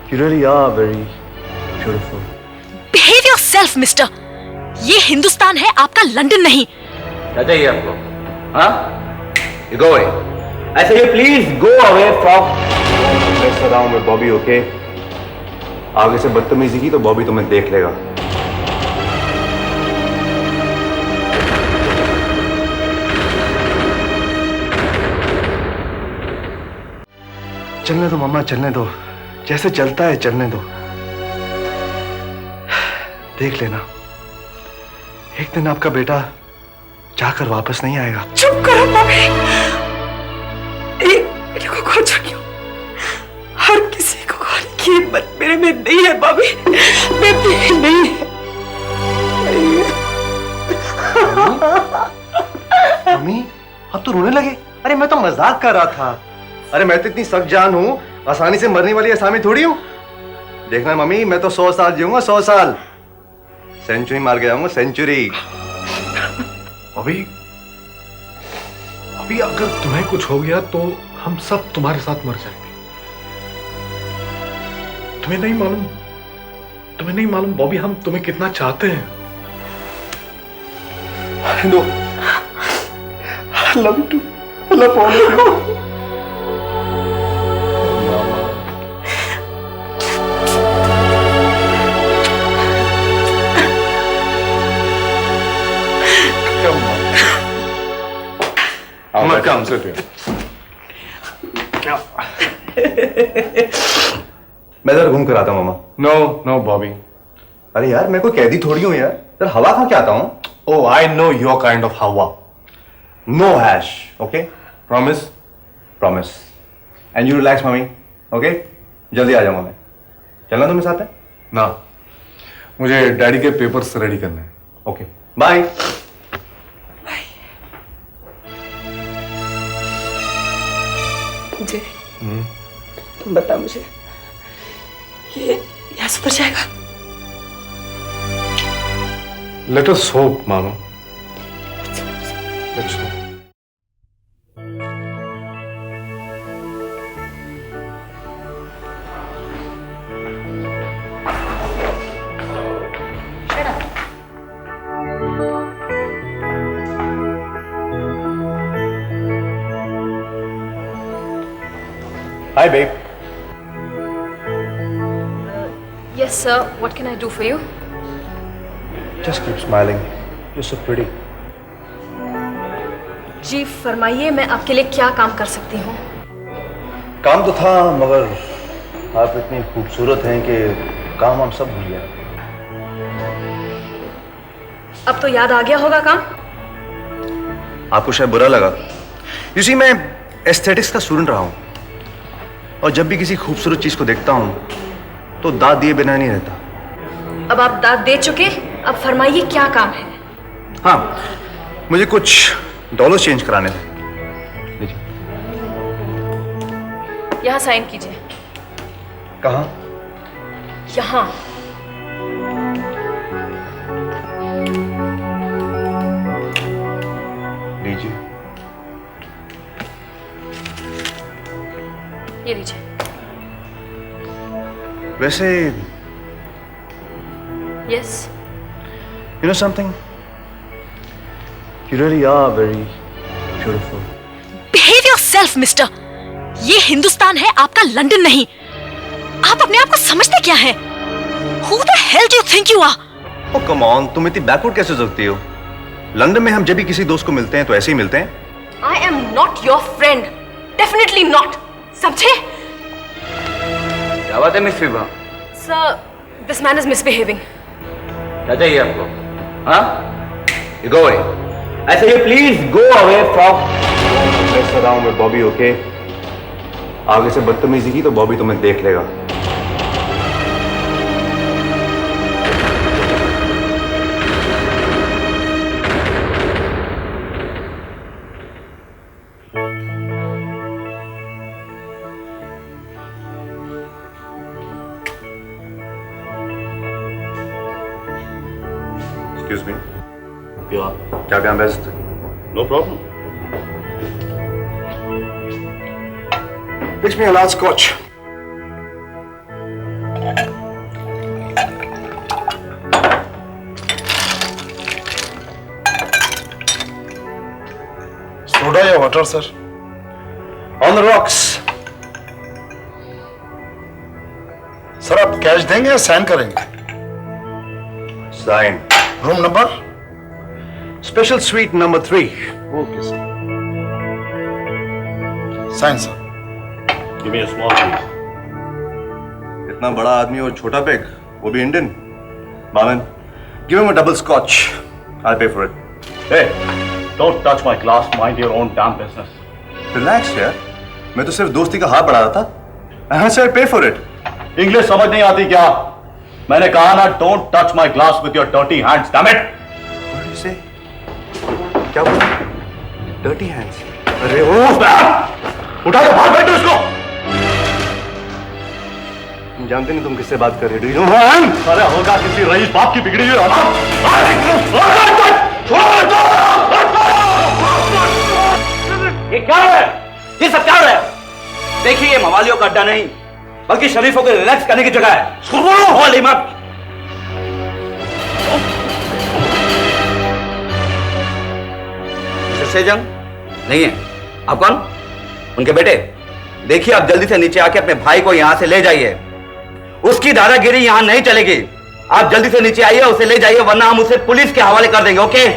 You really are very beautiful. Behave yourself, mister. ये हिंदुस्तान है, आपका लंदन नहीं। क्या चाहिए आपको? हाँ? You go away. I say you please go away from. Mess around with Bobby, okay? आगे से बदतमीजी की तो बॉबी तुम्हें देख लेगा। चलने दो मम्मा, चलने दो। जैसे चलता है चलने दो। देख लेना, एक दिन आपका बेटा जाकर वापस नहीं आएगा। चुप करो बॉबी। एक बेटे को खो चुकी हूँ, हर किसी को खोने की हिम्मत मेरे में नहीं है बॉबी, मैं भी नहीं है। मम्मी, अब तो रोने लगे। अरे मैं तो मजाक कर रहा था। अरे मैं तो इतनी सख्त जान हूँ, आसानी से मरने वाली आसामी थोड़ी हूँ। देखना मम्मी, मैं तो 100 साल जीऊंगा, 100 साल। सेंचुरी मार के जाऊंगा, सेंचुरी। अभी अगर तुम्हें कुछ हो गया तो हम सब तुम्हारे साथ मर जाएंगे। तुम्हें नहीं मालूम बॉबी, हम तुम्हें कितना चाहते हैं। No. I love you too. I love all of you. Come, sit here. मैं इधर घूम कर आता हूँ मामा। No, Bobby. अरे यार, मैं कोई कैदी थोड़ी हूँ यार। इधर हवा खा के आता हूँ। Oh, I know your kind of Hawa. No hash, okay? Promise? Promise. And you relax, mummy, okay? जल्दी आ जाऊंगा मैं। चलना तुम्हें साथ है? ना, मुझे डैडी के पेपर्स रेडी करने हैं। Okay, bye. मुझे बता, मुझे ये यहाँ सुधर जाएगा? Let us hope, Mama. Let's hope. Hi, babe. Yes, sir. What can I do for you? Just keep smiling. You're so pretty. जी फरमाइए, मैं आपके लिए क्या काम कर सकती हूँ? काम तो था, मगर आप इतनी खूबसूरत हैं कि काम हम सब भूल गए। अब तो याद आ गया होगा काम? आपको शायद बुरा लगा। You see, मैं एस्थेटिक्स का स्टूडेंट रहा हूँ और जब भी किसी खूबसूरत चीज को देखता हूँ तो दाद दिए बिना नहीं रहता। अब आप दाद दे चुके, अब फरमाइए क्या काम है? हाँ, मुझे कुछ डॉलर चेंज कराने थे। लीजिए। यहाँ साइन कीजिए। कहाँ? यहाँ। लीजिए। ये लीजिए। वैसे Yes. You know something? You really are very beautiful. Behave yourself, mister. ये हिंदुस्तान है, आपका लंदन नहीं। आप अपने आप को समझते क्या हैं? Who the hell do you think you are? Oh come on, तुम इतनी बैकवर्ड कैसे हो सकती हो? लंदन में हम जब भी किसी दोस्त को मिलते हैं तो ऐसे ही मिलते हैं। I am not your friend. Definitely not. समझे? क्या बात है miss Vibha? Sir, this man is misbehaving. क्या चाहिए आपको? हाँ? You go away. I say you please go away from. Mess around with Bobby, okay? आगे से बदतमीजी की तो बॉबी तुम्हें देख लेगा। Excuse me. Yeah, क्या क्या best? no problem. Fix me a large scotch. Soda या water sir? On the rocks. Sir आप कैश देंगे या साइन करेंगे? Sign. Room number? Special suite number 3। Okay sir. Sign sir. Give me a small piece. इतना बड़ा आदमी और छोटा पैग, वो भी Indian. Baman, give him a double scotch. I pay for it. Hey, don't touch my glass. Mind your own damn business. Relax यार, मैं तो सिर्फ दोस्ती का हाथ बढ़ा रहा था। हाँ सर, पे फॉर इट। इंग्लिश समझ नहीं आती क्या? मैंने कहा ना, don't touch my glass with your dirty hands. Damn it! से क्या बोला? Dirty hands. अरे ओ, उठा के बाहर बैठो इसको। तुम जानते नहीं तुम किससे बात कर रहे हो? अरे होगा किसी रईस बाप की बिगड़ी हुई औलाद। ये क्या है? ये सब क्या हो रहा है? देखिए ये मवालियों का अड्डा नहीं बल्कि शरीफों को रिलैक्स करने की जगह है। होली मत। सेजन नहीं है। आप कौन? उनके बेटे। देखिए आप जल्दी से नीचे आके अपने भाई को यहां से ले जाइए। उसकी दादागिरी यहां नहीं चलेगी। आप जल्दी से नीचे आइए, उसे ले जाइए, वरना हम उसे पुलिस के हवाले कर देंगे। ओके?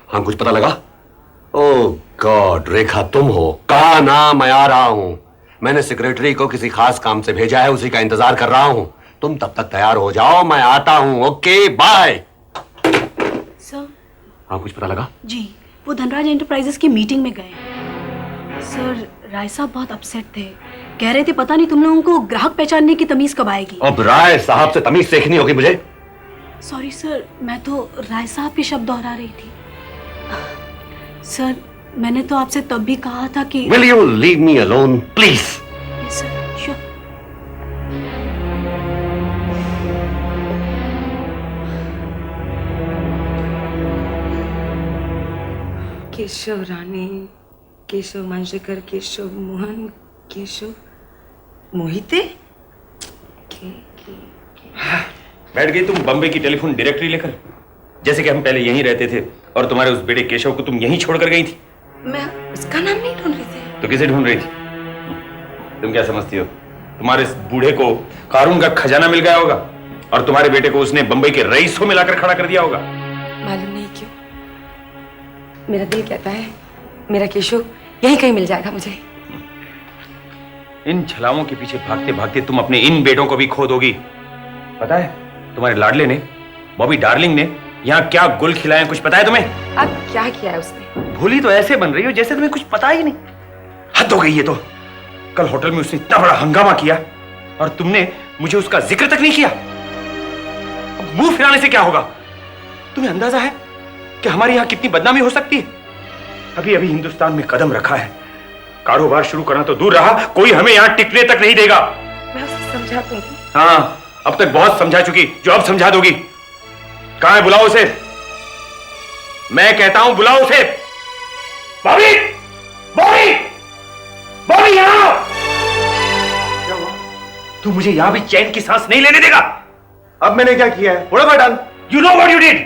हाँ, कुछ पता लगा? ओह गॉड, रेखा तुम हो? कहा ना, मैं आ रहा हूं। मैंने सेक्रेटरी को किसी खास काम से भेजा है, उसी का इंतजार कर रहा हूं। तुम तब तक तैयार हो जाओ, मैं आता हूं। Okay bye. सर। हाँ, कुछ पता लगा? जी, वो धनराज एंटरप्राइजेस की मीटिंग में गए। सर, राय साहब बहुत अपसेट थे। कह रहे थे पता नहीं तुम लोगों को ग्राहक पहचानने की तमीज कब आएगी। अब राय साहब से तमीज सीखनी होगी मुझे। सॉरी सर, मैं तो राय साहब के शब्द दोहरा रही थी। सर, मैंने तो आपसे तब भी कहा था कि will you leave me alone please? Yes sir, sure. Keshav Rane, Keshav Manjrekar, Keshav Mohan, Keshav Mohite. बैठ गई तुम बम्बई की टेलीफोन डायरेक्टरी लेकर, जैसे कि हम पहले यहीं रहते थे और तुम्हारे उस बेटे केशव को तुम यहीं छोड़कर गई थी। मैं उसका नाम नहीं ढूंढ रही थी। तो किसे ढूंढ रही थी? तुम क्या समझती हो तुम्हारे इस बूढ़े को कारून का खजाना मिल गया होगा और तुम्हारे बेटे को उसने बंबई के रईसों में लाकर खड़ा कर दिया होगा? मालूम नहीं क्यों मेरा दिल कहता है मेरा केशव यहीं कहीं मिल जाएगा मुझे। इन छलाओं के पीछे भागते भागते तुम अपने इन बेटों को भी खो दोगी। पता है तुम्हारे लाडले ने, बॉबी डार्लिंग ने यहाँ क्या गुल खिलाए कुछ पता है तुम्हें? अब क्या किया है उसने? भूली तो ऐसे बन रही हो जैसे तुम्हें कुछ पता ही नहीं। हद हो गई ये तो। कल होटल में उसने इतना बड़ा हंगामा किया और तुमने मुझे उसका जिक्र तक नहीं किया। अब मुंह फिराने से क्या होगा? तुम्हें अंदाजा है कि हमारे यहाँ कितनी बदनामी हो सकती है? अभी अभी हिंदुस्तान में कदम रखा है, कारोबार शुरू करना तो दूर रहा, कोई हमें यहाँ टिकने तक नहीं देगा। मैं उसे समझा दूंगी। हाँ, अब तक बहुत समझा चुकी, जो अब समझा दोगी। कहां है? बुलाओ उसे। मैं कहता हूं बुलाओ उसे। बॉबी, बॉबी, बॉबी यहां आओ। क्या हुआ? तू मुझे यहां भी चैन की सांस नहीं लेने देगा। अब मैंने क्या किया है? What have I done? You know what you did?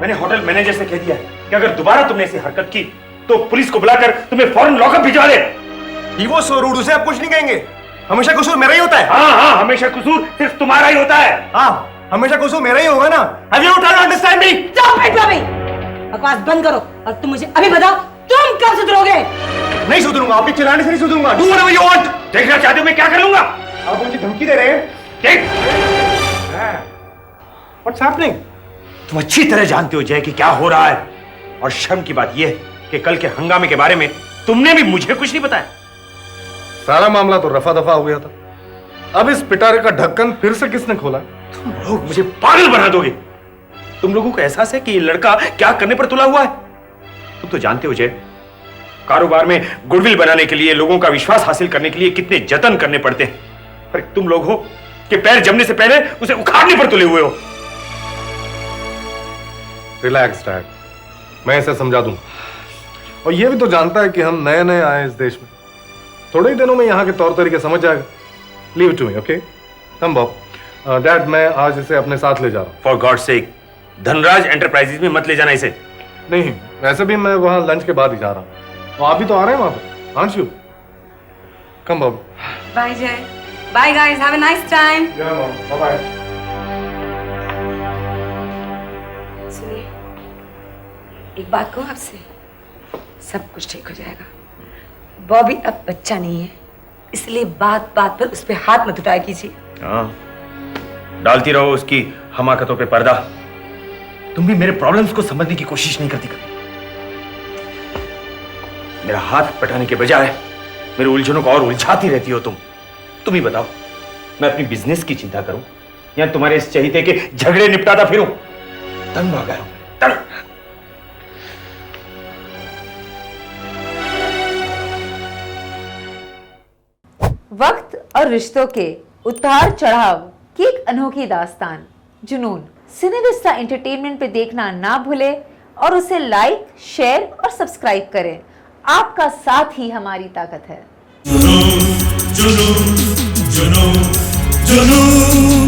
मैंने होटल मैनेजर से कह दिया कि अगर दोबारा तुमने ऐसी हरकत की तो पुलिस को बुलाकर तुम्हें फौरन लॉकअप भिजवा दे। He was so rude, उसे आप कुछ नहीं कहेंगे। हमेशा कसूर मेरा ही होता है। हाँ हाँ, हमेशा कसूर सिर्फ तुम्हारा ही होता है। हाँ, हमेशा कसूर मेरा ही होगा ना। Have you tried to understand me? Stop it, Bobby. बकवास बंद करो और तुम मुझे अभी बताओ तुम कब सुधरोगे? नहीं सुधरूंगा, आपके चिल्लाने से नहीं सुधरूंगा। Do whatever you want। देखना चाहते हो मैं क्या कर लूंगा? आप मुझे धमकी दे रहे हैं? देख, What's happening? तुम अच्छी तरह जानते हो जय कि क्या हो रहा है, और शर्म की बात यह है कि कल के हंगामे के बारे में तुमने भी मुझे कुछ नहीं बताया। सारा मामला तो रफा दफा हो गया था। अब इस पिटारे का ढक्कन फिर से किसने खोला? तुम लोग मुझे पागल बना दोगे। तुम लोगों को एहसास है कि ये लड़का क्या करने पर तुला हुआ है? तुम तो जानते हो जय, कारोबार में गुडविल बनाने के लिए, लोगों का विश्वास हासिल करने के लिए कितने जतन करने पड़ते हैं, पर तुम लोग हो कि पैर जमने से पहले उसे उखाड़ने पर तुले हुए हो। रिलैक्स डैड, मैं इसे समझा दूंगा। और ये भी तो जानता है कि हम नए नए आए इस देश में, थोड़े ही दिनों में यहाँ के तौर तरीके समझ जाएगा। Leave to me, okay? Come Bob. Dad, मैं आज इसे अपने साथ ले जा रहा हूँ। For God sake, Dhanraj enterprises में मत ले जाना इसे। नहीं, वैसे भी मैं वहाँ लंच के बाद ही जा रहा हूँ। तो आप भी तो आ रहे हैं वहाँ पे, aren't you? Come Bob. Bye Jai, bye guys, have a nice time. Bye bye. सुनिए, एक बात कहूँ आपसे, सब कुछ ठीक हो जाएगा। बॉबी अब बच्चा नहीं है, इसलिए बात बात पर उस पर हाथ मत उठाया कीजिए। हाँ, डालती रहो उसकी हमाकतों पे पर्दा। तुम भी मेरे प्रॉब्लम्स को समझने की कोशिश नहीं करती कभी। मेरा हाथ पटाने के बजाय मेरे उलझनों को और उलझाती रहती हो तुम। तुम ही बताओ, मैं अपनी बिजनेस की चिंता करूं या तुम्हारे इस चहीते के झगड़े निपटाता फिरूं? तंग आ गया हूं, तंग। वक्त और रिश्तों के उतार चढ़ाव की एक अनोखी दास्तान जुनून सिनेविस्टा एंटरटेनमेंट पे देखना ना भूले और उसे लाइक, शेयर और सब्सक्राइब करें। आपका साथ ही हमारी ताकत है। जुनून, जुनून, जुनून, जुनून।